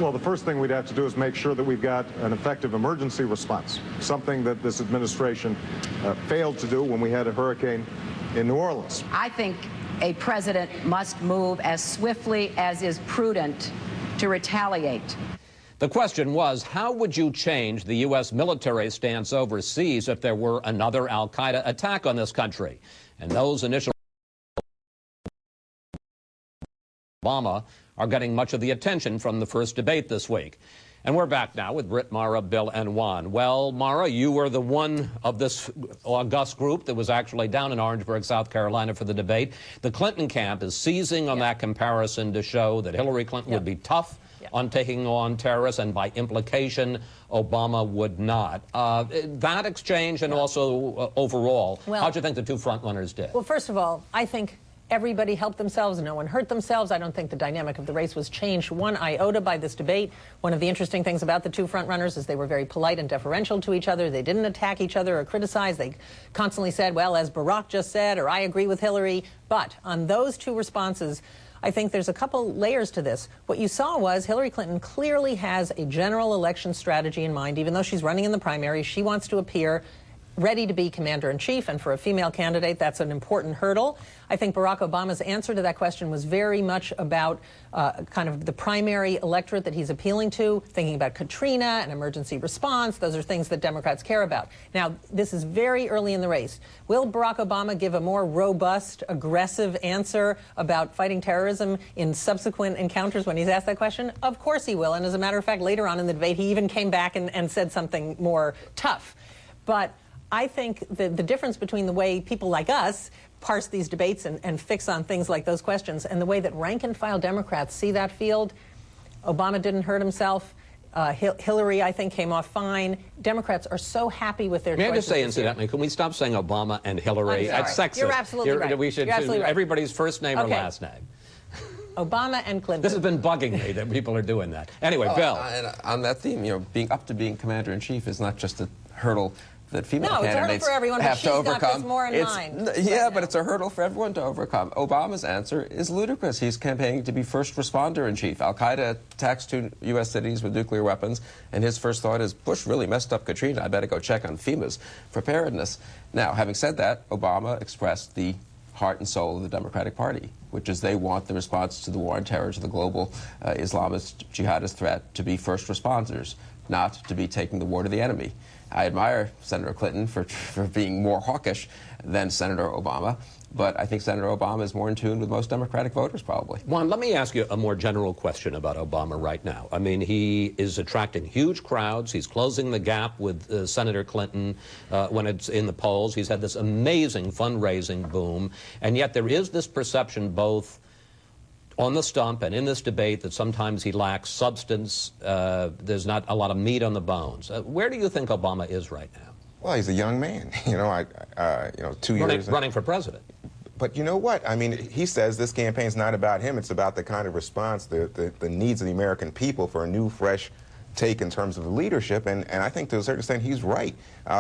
Well, the first thing we'd have to do is make sure that we've got an effective emergency response, something that this administration failed to do when we had a hurricane in New Orleans. I think a president must move as swiftly as is prudent to retaliate. The question was, how would you change the U.S. military stance overseas if there were another al-Qaeda attack on this country? And those initial Obama are getting much of the attention from the first debate this week. And we're back now with Britt, Mara, Bill, and Juan. Well, Mara, you were the one of this august group that was actually down in Orangeburg, South Carolina for the debate. The Clinton camp is seizing on that comparison to show that Hillary Clinton would be tough on taking on terrorists, and by implication, Obama would not. That exchange and also overall, how do you think the two frontrunners did? Well, first of all, I think everybody helped themselves. No one hurt themselves. I don't think the dynamic of the race was changed one iota by this debate. One of the interesting things about the two frontrunners is they were very polite and deferential to each other. They didn't attack each other or criticize. They constantly said, well, as Barack just said, or I agree with Hillary. But on those two responses, I think there's a couple layers to this. What you saw was Hillary Clinton clearly has a general election strategy in mind. Even though she's running in the primary, she wants to appear ready to be commander-in-chief, and for a female candidate, that's an important hurdle. I think Barack Obama's answer to that question was very much about kind of the primary electorate that he's appealing to, thinking about Katrina and emergency response. Those are things that Democrats care about. Now, this is very early in the race. Will Barack Obama give a more robust, aggressive answer about fighting terrorism in subsequent encounters when he's asked that question? Of course he will, and as a matter of fact, later on in the debate, he even came back and said something more tough. But I think the difference between the way people like us parse these debates and fix on things like those questions and the way that rank-and-file Democrats see that field, Obama didn't hurt himself. Hillary, I think, came off fine. Democrats are so happy with their choices. May I just say, incidentally, can we stop saying Obama and Hillary? That's sexist. You're absolutely right. We should absolutely right. Everybody's first name or last name. Obama and Clinton. This has been bugging me that people are doing that. Anyway, Bill. And on that theme, you know, being commander-in-chief is not just a hurdle that female candidates for everyone, have to overcome. Got this more in mind but it's a hurdle for everyone to overcome. Obama's answer is ludicrous. He's campaigning to be first responder-in-chief. Al-Qaeda attacks 2 U.S. cities with nuclear weapons, and his first thought is, Bush really messed up Katrina. I better go check on FEMA's preparedness. Now, having said that, Obama expressed the heart and soul of the Democratic Party, which is they want the response to the war on terror, to the global Islamist jihadist threat, to be first responders, not to be taking the war to the enemy. I admire Senator Clinton for being more hawkish than Senator Obama, but I think Senator Obama is more in tune with most Democratic voters, probably. Juan, let me ask you a more general question about Obama right now. I mean, he is attracting huge crowds. He's closing the gap with Senator Clinton when it's in the polls. He's had this amazing fundraising boom, and yet there is this perception both on the stump and in this debate that sometimes he lacks substance. There's not a lot of meat on the bones. Where do you think Obama is right now? Well, he's a young man. You know, 2 years running for president. But you know what? I mean, he says this campaign's not about him. It's about the kind of response, the needs of the American people for a new, fresh take in terms of the leadership, and I think to a certain extent he's right.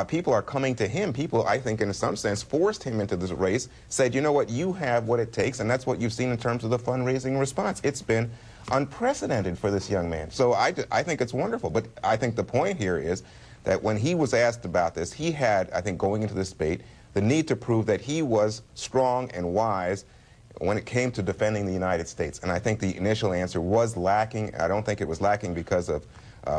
People are coming to him. People, I think, in some sense, forced him into this race, said, you know what, you have what it takes, and that's what you've seen in terms of the fundraising response. It's been unprecedented for this young man. So I think it's wonderful, but I think the point here is that when he was asked about this, he had, I think, going into this debate, the need to prove that he was strong and wise when it came to defending the United States. And I think the initial answer was lacking. I don't think it was lacking because of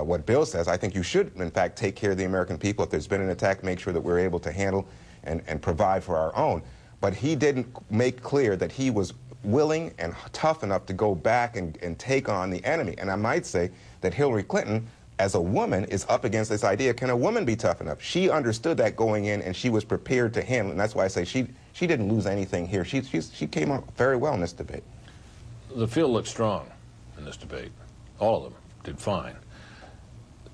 what Bill says. I think you should, in fact, take care of the American people. If there's been an attack, make sure that we're able to handle and provide for our own. But he didn't make clear that he was willing and tough enough to go back and take on the enemy. And I might say that Hillary Clinton, as a woman, is up against this idea, can a woman be tough enough? She understood that going in, and she was prepared to handle it. And that's why I say she didn't lose anything here. She came out very well in this debate. The field looked strong in this debate. All of them did fine.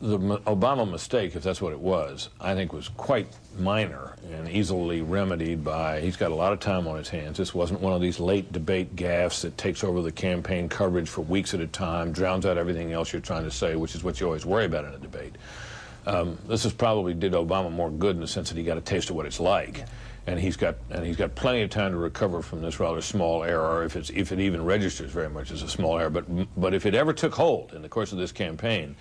The Obama mistake, if that's what it was, I think was quite minor and easily remedied by, he's got a lot of time on his hands. This wasn't one of these late debate gaffes that takes over the campaign coverage for weeks at a time, drowns out everything else you're trying to say, which is what you always worry about in a debate. This is probably did Obama more good in the sense that he got a taste of what it's like. and he's got plenty of time to recover from this rather small error, if it even registers very much as a small error. But if it ever took hold in the course of this campaign,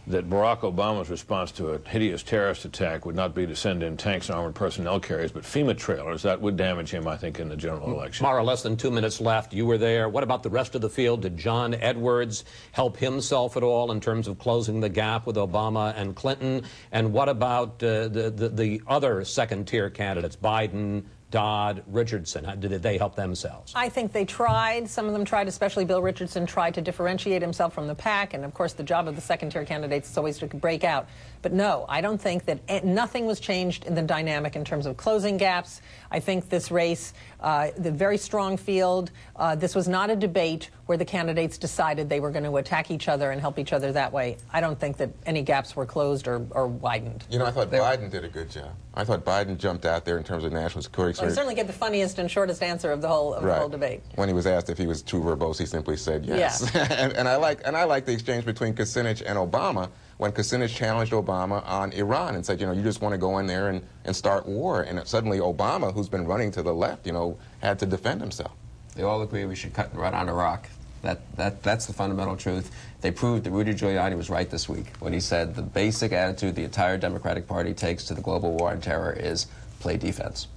that Barack Obama's response to a hideous terrorist attack would not be to send in tanks and armored personnel carriers, but FEMA trailers, that would damage him, I think, in the general election. Mara, less than 2 minutes left. You were there. What about the rest of the field? Did John Edwards help himself at all in terms of closing the gap with Obama and Clinton? And what about the other second-tier candidates, Biden, Dodd, Richardson? Did they help themselves? I think they tried. Some of them tried, especially Bill Richardson, tried to differentiate himself from the pack. And, of course, the job of the second-tier candidates is always to break out. But, no, I don't think that nothing was changed in the dynamic in terms of closing gaps. I think this race, the very strong field, this was not a debate where the candidates decided they were going to attack each other and help each other that way. I don't think that any gaps were closed or widened. You know, I thought Biden did a good job. I thought Biden jumped out there in terms of national security. Well, he certainly gave the funniest and shortest answer of the whole debate. When he was asked if he was too verbose, he simply said yes. Yeah. and I like the exchange between Kucinich and Obama when Kucinich challenged Obama on Iran and said, you know, you just want to go in there and start war. And suddenly Obama, who's been running to the left, you know, had to defend himself. They all agree we should cut and run on Iraq. That's the fundamental truth. They proved that Rudy Giuliani was right this week when he said the basic attitude the entire Democratic Party takes to the global war on terror is play defense.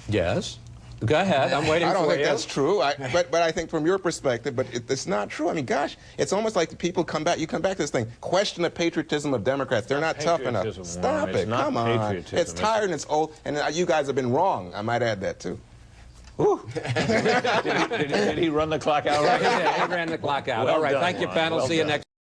Yes. Go ahead. I'm waiting for you. I don't think that's true. But I think from your perspective, but it's not true. I mean, gosh, it's almost like the people come back. You come back to this thing. Question the patriotism of Democrats. They're not tough enough. Stop it. Come on. It's tired and it's old. And you guys have been wrong. I might add that too. Did he run the clock out? He ran the clock out. Well All right. done, Thank you, Ron. panel. Well See you done. next